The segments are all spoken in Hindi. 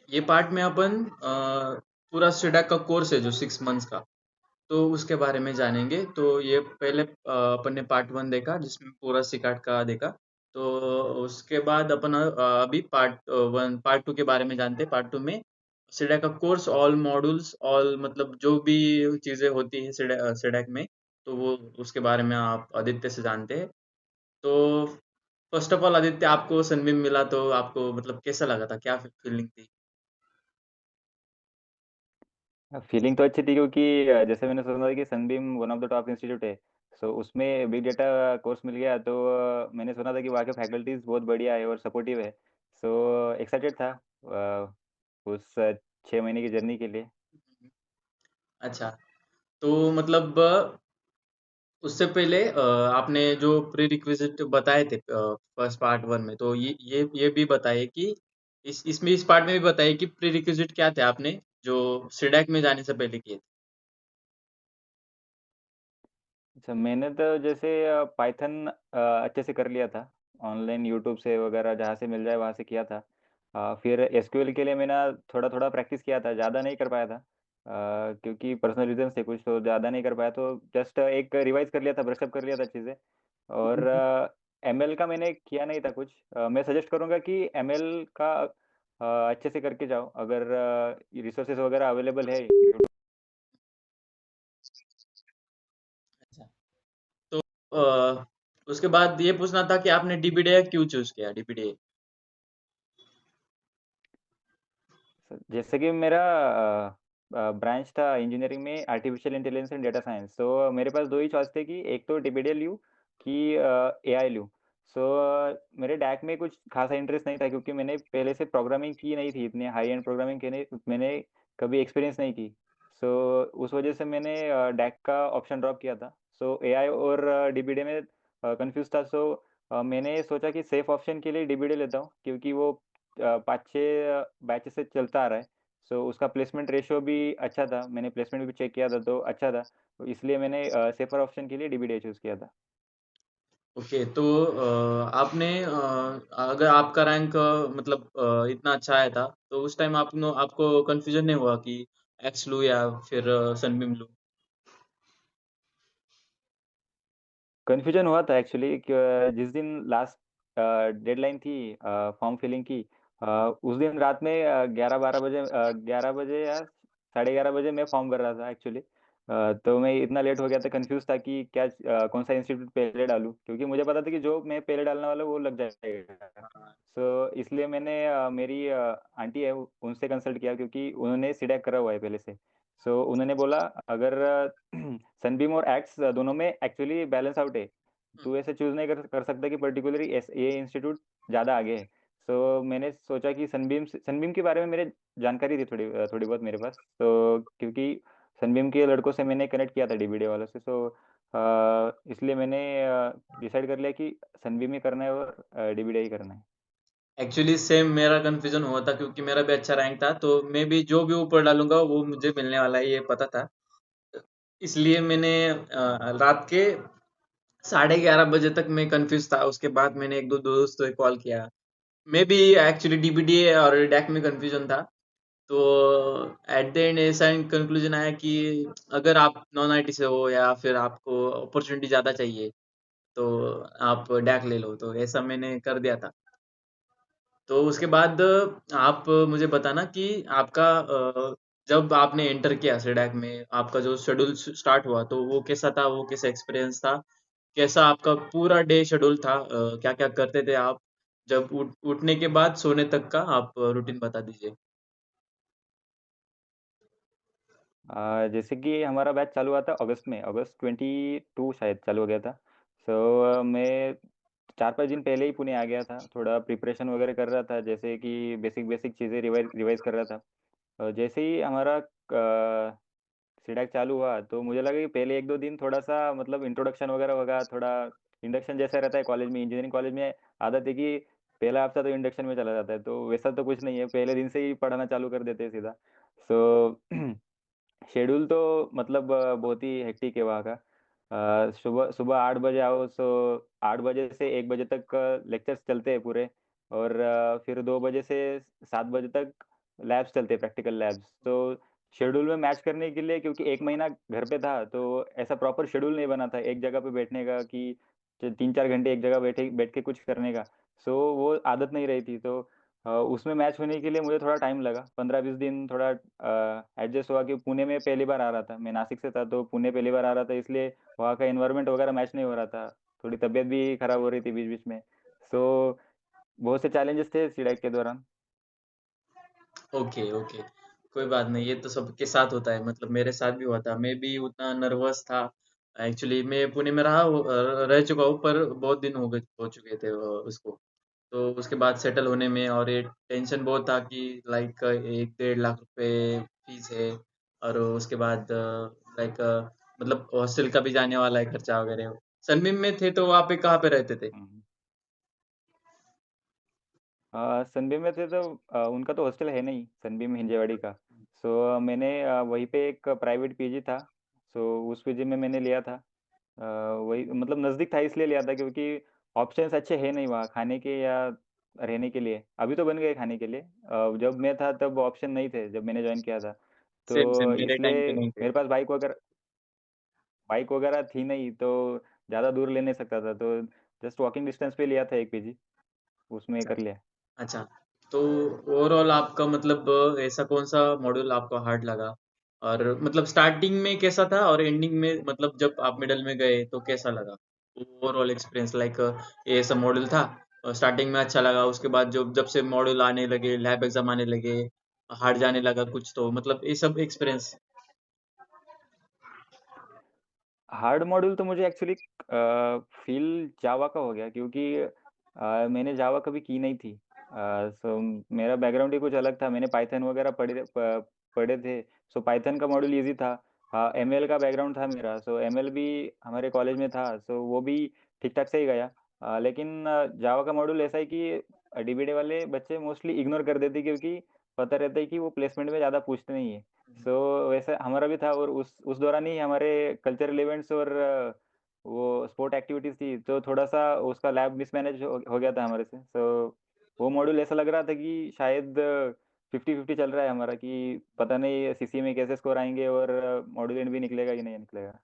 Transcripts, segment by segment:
ये पार्ट में अपन पूरा सीडैक का कोर्स है जो 6 मंथ्स का, तो उसके बारे में जानेंगे। तो ये पहले अपन ने पार्ट 1 देखा जिसमें पूरा सिकाट का देखा। तो उसके बाद अपन अभी पार्ट 2 के बारे में जानते हैं। पार्ट 2 में सीडैक का कोर्स, ऑल मॉड्यूल्स, ऑल मतलब जो भी चीजें होती है सीडैक में, तो वो उसके बारे में आप आदित्य से जानते हैं। तो फर्स्ट ऑफ ऑल आदित्य, आपको सनबीम मिला तो आपको मतलब कैसा लगा था, क्या फीलिंग थी? फीलिंग तो अच्छी थी क्योंकि जैसे मैंने सुना था कि Sunbeam one of the top institute है। सो उसमें बिग डेटा कोर्स मिल गया तो मैंने सुना था कि वहाँ के फैकल्टीज बहुत बढ़िया है और सपोर्टिव है। सो एक्साइटेड था उस 6 महीने की जर्नी के लिए। अच्छा, तो मतलब उससे पहले आपने जो प्री रिक्विजिट बताए थे फर्स्ट पार्ट 1 में, तो ये भी बताइए कि इस पार्ट में भी बताइए कि प्री रिक्विजिट क्या थे आपने जो सीडैक में जाने से पहले किए थे। अच्छा, मैंने तो जैसे पाइथन अच्छे से कर लिया था। ऑनलाइन यूट्यूब से वगैरह जहाँ से मिल जाए वहाँ से किया था। फिर एसक्यूएल के लिए मैंने थोड़ा थोड़ा प्रैक्टिस किया था, ज़्यादा नहीं कर पाया था। क्योंकि पर्सनल रीजन से कुछ तो ज़्यादा नहीं कर पाया, तो जस्ट एक रिवाइज कर लिया था, ब्रशअप कर लिया था चीज़ें। और एमएल का मैंने किया नहीं था कुछ। मैं सजेस्ट करूँगा कि एमएल का अच्छे से करके जाओ अगर रिसोर्सेज वगैरह अवेलेबल है। अच्छा, तो उसके बाद ये पूछना था कि आपने डीबीडीए क्यों चूज किया, डीबीडीए? जैसे कि मेरा ब्रांच था इंजीनियरिंग में artificial intelligence and data science, तो मेरे पास दो ही चॉइस थे कि एक तो डीबीडीएल लूँ कि एआई लूँ। सो मेरे डैक में कुछ खासा इंटरेस्ट नहीं था क्योंकि मैंने पहले से प्रोग्रामिंग की नहीं थी, इतने हाई एंड प्रोग्रामिंग की नहीं मैंने कभी एक्सपीरियंस नहीं की। सो उस वजह से मैंने डैक का ऑप्शन ड्रॉप किया था। सो एआई और डीबीडीएल में कंफ्यूज था। सो मैंने सोचा कि सेफ ऑप्शन के लिए डीबीडीएल लेता हूँ क्योंकि वो 5-6 बैचेस से चलता आ रहा है। सो उसका प्लेसमेंट रेशियो भी अच्छा था, मैंने प्लेसमेंट भी चेक किया था तो अच्छा था। तो इसलिए मैंने सेफर ऑप्शन के लिए डीबीडीए चूज़ किया था। ओके, तो आपने अगर आपका रैंक मतलब इतना अच्छा आया था, तो उस टाइम आपको कंफ्यूजन नहीं हुआ कि एक्स लूं या फिर सनबीम लूं? कन्फ्यूजन हुआ था एक्चुअली, जिस दिन लास्ट डेडलाइन थी फॉर्म फिलिंग की, उस दिन रात में 11-12 बजे, 11 बजे या 11:30 बजे मैं फॉर्म भर रहा था एक्चुअली। तो मैं इतना लेट हो गया था, कंफ्यूज था कि क्या कौन सा इंस्टीट्यूट पहले डालूं क्योंकि मुझे पता था कि जो मैं पहले डालने वाला हूं, वो लग जाएगा। हाँ। सो इसलिए मैंने मेरी आंटी है उनसे कंसल्ट किया क्योंकि उन्होंने सीडैक करा हुआ है पहले से। सो उन्होंने बोला अगर सनबीम और एक्स दोनों में एक्चुअली बैलेंस आउट है, हम्म। तू ऐसे चूज नहीं कर सकता कि पर्टिकुलरली ये इंस्टीट्यूट ज़्यादा आगे है। सो मैंने सोचा कि सनबीम के बारे में मेरे जानकारी थी थोड़ी बहुत मेरे पास, तो क्योंकि सनबीम के लड़कों से मैंने कनेक्ट किया था डीबीडीए वालों से। सो इसलिए मैंने डिसाइड कर लिया कि सनबीम ही करना है और डीबीडीए ही करना है। एक्चुअली सेम मेरा कंफ्यूजन हुआ था क्योंकि मेरा भी अच्छा रैंक था, तो मैं भी जो भी ऊपर डालूंगा वो मुझे मिलने वाला है, ये पता था। इसलिए मैंने रात के 11:30 बजे तक मैं कंफ्यूज था। उसके बाद मैंने एक दो दोस्तों को कॉल किया। मैं भी एक्चुअली डीबीडीए और डैक में कंफ्यूजन था। तो एट द एंड ऐसा कंक्लूजन आया कि अगर आप नॉन आईटी से हो या फिर आपको अपॉर्चुनिटी ज्यादा चाहिए, तो आप डैक ले लो। तो ऐसा मैंने कर दिया था। तो उसके बाद आप मुझे बताना कि आपका जब आपने एंटर किया सेडैक में, आपका जो शेड्यूल स्टार्ट हुआ, तो वो कैसा था, वो कैसा एक्सपीरियंस था, कैसा आपका पूरा डे शेड्यूल था, क्या क्या करते थे आप, जब उठने के बाद सोने तक का आप रूटीन बता दीजिए। जैसे कि हमारा बैच चालू हुआ था अगस्त में, अगस्त 22 शायद चालू हो गया था। सो मैं 4-5 दिन पहले ही पुणे आ गया था, थोड़ा प्रिपरेशन वगैरह कर रहा था, जैसे कि बेसिक बेसिक चीज़ें रिवाइज रिवाइज कर रहा था। जैसे ही हमारा सीडैक चालू हुआ तो मुझे लगा कि पहले 1-2 दिन थोड़ा सा मतलब इंट्रोडक्शन वगैरह होगा, थोड़ा इंडक्शन जैसा रहता है कॉलेज में, इंजीनियरिंग कॉलेज में आदत है कि पहला हफ्ता तो इंडक्शन में चला जाता है, तो वैसा तो कुछ नहीं है, पहले दिन से ही पढ़ाना चालू कर देते हैं सीधा। सो शेड्यूल तो मतलब बहुत ही हेक्टिक है वहाँ का। सुबह सुबह 8 बजे आओ, सो 8 बजे से 1 बजे तक लेक्चर्स चलते हैं पूरे। और फिर 2 बजे से 7 बजे तक लैब्स चलते हैं, प्रैक्टिकल लैब्स। तो शेड्यूल में मैच करने के लिए, क्योंकि 1 महीना घर पे था, तो ऐसा प्रॉपर शेड्यूल नहीं बना था एक जगह पे बैठने का कि 3-4 घंटे एक जगह बैठ के कुछ करने का। सो वो आदत नहीं रही थी, तो उसमें मैच होने के लिए मुझे थोड़ा टाइम लगा, 15-20 दिन थोड़ा एडजस्ट हुआ कि पुणे में पहली बार आ रहा था। मैं नासिक से था, तो पुणे पहली बार आ रहा था, इसलिए वहाँ का एनवायरनमेंट वगैरह मैच नहीं हो रहा था। थोड़ी तबीयत भी खराब हो रही थी बीच-बीच में। सो बहुत से चैलेंजेस थे सीडैक के दौरान। Okay, okay. कोई बात नहीं, ये तो सबके साथ होता है, मतलब मेरे साथ भी हुआ था। मैं भी उतना नर्वस था। एक्चुअली मैं पुणे में रह चुका हूँ, पर बहुत दिन हो चुके थे उसको। तो उसके बाद सेटल होने में और ये टेंशन बहुत था कि लाइक 1 डेढ़ लाख रुपए फीस है, और उसके बाद लाइक मतलब हॉस्टल का भी जाने वाला है खर्चा वगैरह। सनबीम में थे तो वहाँ पे कहाँ पे रहते थे? हुँ। सनबीम में थे तो उनका तो हॉस्टल है नहीं, सनबीम हिंजेवाड़ी का। सो मैंने वहीं पे एक प्राइवेट पीजी था, सो उस पीजी में मैंने लिया था। वही मतलब नज़दीक था इसलिए लिया था, क्योंकि ऑप्शंस अच्छे हैं नहीं वहाँ खाने के या रहने के लिए। अभी तो बन गए खाने के लिए। जब मैं था तब ऑप्शन नहीं थे, जब मैंने जॉइन किया था। सेम सेम तो मेरे टाइम पे इसलिए नहीं थे। मेरे पास बाइक वगैरह थी नहीं, तो ज़्यादा दूर ले नहीं सकता था, तो जस्ट वॉकिंग डिस्टेंस पे लिया था एक पीजी, उसमें अच्छा, कर लिया। अच्छा। तो ओवरऑल आपका मतलब ऐसा कौन-सा मॉड्यूल आपको हार्ड लगा? और मतलब स्टार्टिंग में कैसा था और एंडिंग में मतलब जब आप मिडल में गए तो कैसा लगा? ओवरऑल एक्सपीरियंस लाइक ये ऐसा मॉड्यूल था, स्टार्टिंग में अच्छा लगा, उसके बाद जब जब से मॉड्यूल आने लगे, लैब एग्ज़ाम आने लगे, हार्ड जाने लगा कुछ तो मतलब ये सब एक्सपीरियंस। हार्ड मॉड्यूल तो मुझे एक्चुअली फील जावा का हो गया, क्योंकि मैंने जावा कभी की नहीं थी। सो मेरा बैकग्राउंड ही कुछ अलग था, मैंने पाइथन वगैरह पढ़े थे। सो पाइथन का मॉड्यूल इजी था। एमएल का बैकग्राउंड था मेरा, सो एमएल भी हमारे कॉलेज में था, सो वो भी ठीक ठाक से ही गया। लेकिन जावा का मॉड्यूल ऐसा है कि डीबीडी वाले बच्चे मोस्टली इग्नोर कर देते, क्योंकि पता रहता है कि वो प्लेसमेंट में ज़्यादा पूछते नहीं है। सो वैसा हमारा भी था, और उस दौरान ही हमारे कल्चरल इवेंट्स और वो स्पोर्ट एक्टिविटीज थी, तो थोड़ा सा उसका लैब मिसमैनेज हो गया था हमारे से। सो वो मॉड्यूल ऐसा लग रहा था कि शायद 50-50 चल रहा है हमारा, कि पता नहीं सीसी में कैसे स्कोर आएंगे, और मॉड्यूल एंड भी निकलेगा कि नहीं निकलेगा।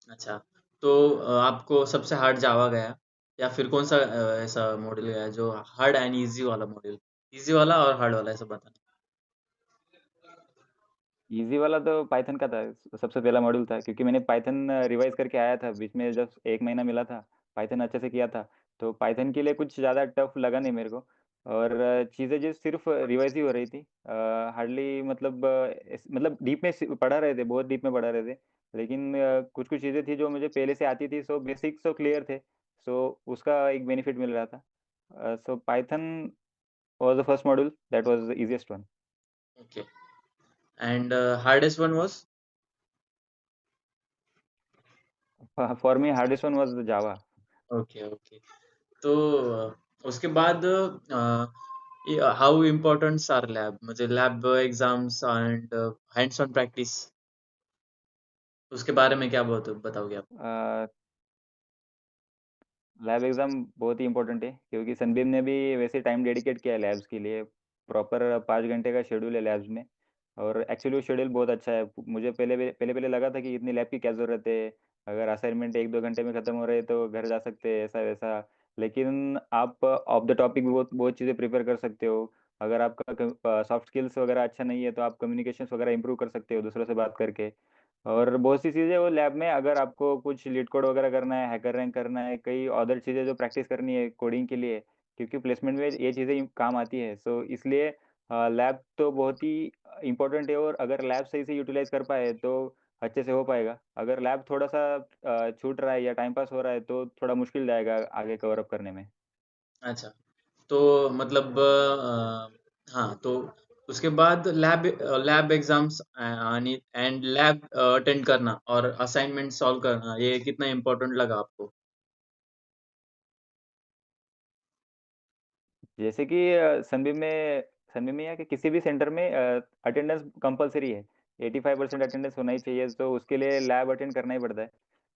अच्छा, तो आपको सबसे हार्ड जावा गया या फिर कौन-सा ऐसा मॉड्यूल गया जो हार्ड एंड ईज़ी वाला मॉड्यूल? ईज़ी वाला और हार्ड वाला ऐसा बताना। इजी वाला तो पाइथन का था, सबसे पहला मॉड्यूल था, क्योंकि मैंने पाइथन रिवाइज करके आया था, बीच में जब 1 महीना मिला था, पाइथन अच्छे से किया था। तो पाइथन के लिए कुछ ज़्यादा टफ लगा नहीं मेरे को। और चीज़ें जो सिर्फ रिवाइज ही हो रही थी, हार्डली मतलब मतलब डीप में पढ़ा रहे थे, बहुत डीप में पढ़ा रहे थे। लेकिन कुछ कुछ चीज़ें थी जो मुझे पहले से आती थी, सो बेसिक्स तो क्लियर थे। सो उसका एक बेनिफिट मिल रहा था। सो Python was the first module that was the easiest one. Okay, and hardest one was? For me, hardest one was the Java. Okay, okay. तो उसके बाद हाउ इम्पोर्टेंट्स आर लैब? मुझे lab exams and hands on practice उसके बारे में क्या बताओगे आप? अ, लैब एग्ज़ाम बहुत ही इम्पोर्टेंट है, क्योंकि सनबीम ने भी वैसे टाइम डेडिकेट किया है लैब्स के लिए। प्रॉपर 5 घंटे का शेड्यूल है लैब्स में, और एक्चुअली वो शेड्यूल बहुत अच्छा है। मुझे पहले लगा था कि इतनी लैब की क्या ज़रूरत है, अगर असाइनमेंट 1-2 घंटे में ख़त्म हो रहे हैं तो घर जा सकते हैं, ऐसा-वैसा। लेकिन आप ऑफ द टॉपिक भी बहुत बहुत चीज़ें प्रिपेयर कर सकते हो। अगर आपका सॉफ्ट स्किल्स वगैरह अच्छा नहीं है, तो आप कम्युनिकेशंस वगैरह इंप्रूव कर सकते हो दूसरों से बात करके। और बहुत सी चीज़ें वो लैब में, अगर आपको कुछ लीड कोड वगैरह करना है, हैकर रैंक करना है, कई अदर चीज़ें जो प्रैक्टिस करनी है कोडिंग के लिए, क्योंकि प्लेसमेंट में ये चीज़ें काम आती है। सो इसलिए लैब तो बहुत ही इम्पोर्टेंट है, और अगर लैब सही से यूटिलाइज़ कर पाए तो अच्छे से हो पाएगा। अगर लैब थोड़ा-सा छूट रहा है या टाइम पास हो रहा है, तो थोड़ा मुश्किल जाएगा आगे कवर अप करने में। अच्छा, तो मतलब हाँ, तो उसके बाद लैब एग्ज़ाम्स आणि एंड लैब अटेंड करना और असाइनमेंट सॉल्व करना, ये कितना इम्पोर्टेंट लगा आपको? जैसे कि संडे में या कि किसी भी सेंटर में अटेंडेंस कंपलसरी है। 85% अटेंडेंस होना ही चाहिए, तो उसके लिए लैब अटेंड करना ही पड़ता है।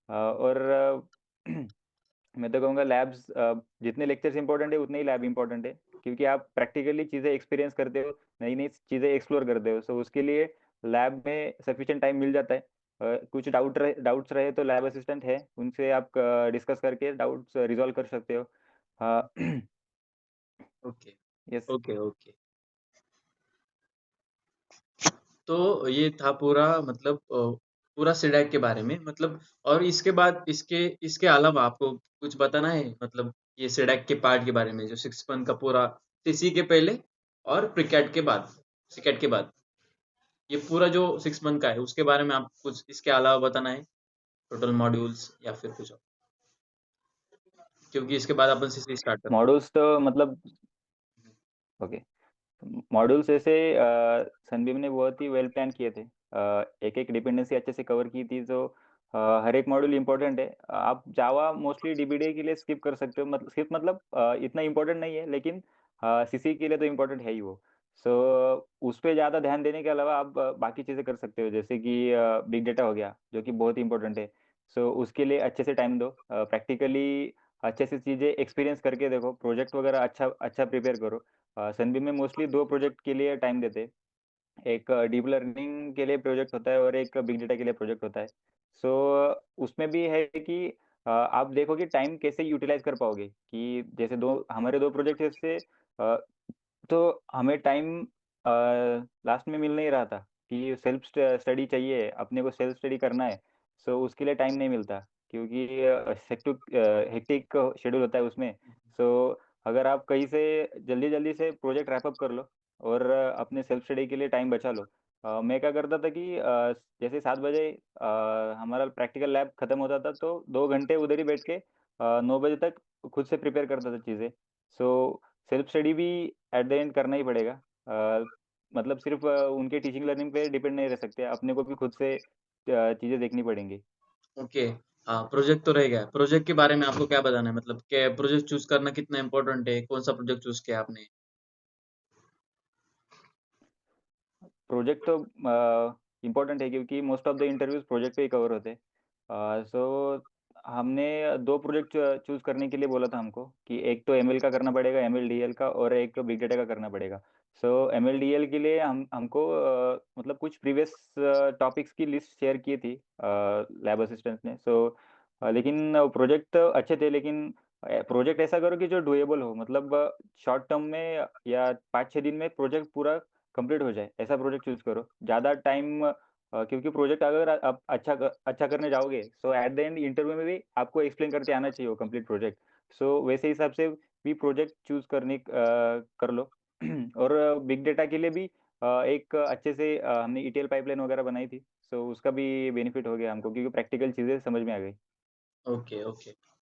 और मैं तो कहूँगा लैब्स, जितने लेक्चर्स इंपॉर्टेंट है उतने ही लैब इंपॉर्टेंट है। क्योंकि आप प्रैक्टिकली चीज़ें एक्सपीरियंस करते हो, नई-नई चीज़ें एक्सप्लोर करते हो, सो उसके लिए लैब में सफिशिएंट टाइम मिल जाता है। कुछ डाउट्स रहे तो लैब असिस्टेंट है, उनसे आप डिस्कस करके डाउट्स रिज़ॉल्व कर सकते हो। अ, ओके, यस। Okay, okay. तो ये था पूरा मतलब पूरा सीडैक के बारे में मतलब और इसके बाद इसके इसके अलावा आपको कुछ बताना है मतलब ये सीडैक के पार्ट के बारे में जो 6 मंथ का पूरा सीसी के पहले और प्रीकैट के बाद, सीकैट के बाद। ये पूरा जो 6 मंथ का है उसके बारे में आप कुछ इसके अलावा बताना है? टोटल मॉड्यूल्स या फिर कुछ और? क्योंकि इसके बाद अपन सीसी स्टार्ट करते हैं। मॉड्यूल्स तो मतलब ओके। मॉड्यूल्स ऐसे सनबीम ने बहुत ही वेल प्लान किए थे। एक-एक डिपेंडेंसी अच्छे से कवर की थी तो हर एक मॉड्यूल इम्पोर्टेंट है। आप जावा मोस्टली डीबीडी के लिए स्किप कर सकते हो स्किप मतलब इतना इम्पोर्टेंट नहीं है लेकिन सीसी के लिए तो इम्पोर्टेंट है ही वो। सो उस पे ज़्यादा ध्यान देने के अलावा आप बाकी चीज़ें कर सकते हो जैसे कि बिग डेटा हो गया जो कि बहुत ही इम्पोर्टेंट है। सो उसके लिए अच्छे से टाइम दो। प्रैक्टिकली अच्छे से चीज़ें एक्सपीरियंस करके देखो, प्रोजेक्ट वगैरह अच्छा अच्छा प्रिपेयर करो। सनबीम में मोस्टली 2 प्रोजेक्ट के लिए टाइम देते हैं। एक डीप लर्निंग के लिए प्रोजेक्ट होता है और एक बिग डेटा के लिए प्रोजेक्ट होता है। सो उसमें भी है कि आप देखो कि टाइम कैसे यूटिलाइज़ कर पाओगे कि जैसे 2 हमारे 2 प्रोजेक्ट ऐसे तो हमें टाइम लास्ट में मिल नहीं रहा था कि सेल्फ स्टडी चाहिए, अपने को सेल्फ स्टडी करना है। सो उसके लिए टाइम नहीं मिलता क्योंकि हेक्टिक शेड्यूल होता है उसमें। सो अगर आप कहीं से जल्दी-जल्दी से प्रोजेक्ट रैप अप कर लो और अपने सेल्फ स्टडी के लिए टाइम बचा लो। मैं क्या करता था कि जैसे 7 बजे हमारा प्रैक्टिकल लैब खत्म होता था तो 2 घंटे उधर ही बैठ के 9 बजे तक खुद से प्रिपेयर करता था चीज़ें। सो सेल्फ स्टडी भी एट द एंड करना ही पड़ेगा। मतलब सिर्फ़ उनके टीचिंग लर्निंग पे डिपेंड नहीं रह सकते, अपने को भी खुद से चीज़ें देखनी पड़ेंगी। ओके। हाँ, प्रोजेक्ट तो रह गया। प्रोजेक्ट के बारे में आपको क्या बताना है? मतलब क्या प्रोजेक्ट चूज़ करना कितना इम्पोर्टेंट है? कौन-सा प्रोजेक्ट चूज़ किया आपने? प्रोजेक्ट तो इम्पोर्टेंट है क्योंकि most of the interviews project पे ही कवर होते हैं। सो हमने 2 प्रोजेक्ट चूज़ करने के लिए बोला था हमको कि एक तो एमएल का करना पड़ेगा, एमएल-डीएल का और एक बिग डेटा का करना पड़ेगा। सो एमएल-डीएल के लिए हमको मतलब कुछ प्रीवियस टॉपिक्स की लिस्ट शेयर की थी लैब असिस्टेंट ने। सो लेकिन प्रोजेक्ट अच्छे थे लेकिन प्रोजेक्ट ऐसा करो कि जो डूएबल हो मतलब शॉर्ट टर्म में या 5-6 दिन में प्रोजेक्ट पूरा कंप्लीट हो जाए, ऐसा प्रोजेक्ट चूज़ करो। ज़्यादा टाइम क्योंकि प्रोजेक्ट अगर आप अच्छा करने जाओगे, सो एट द एंड इंटरव्यू में भी आपको एक्सप्लेन करके आना चाहिए वो कंप्लीट प्रोजेक्ट। सो वैसे हिसाब से भी प्रोजेक्ट चूज़ कर लो। और बिग डेटा के लिए भी एक अच्छे से हमने ईटीएल पाइपलाइन वगैरह बनाई थी, सो उसका भी बेनिफिट हो गया हमको क्योंकि प्रैक्टिकल चीज़ें समझ में आ गई। Okay, okay.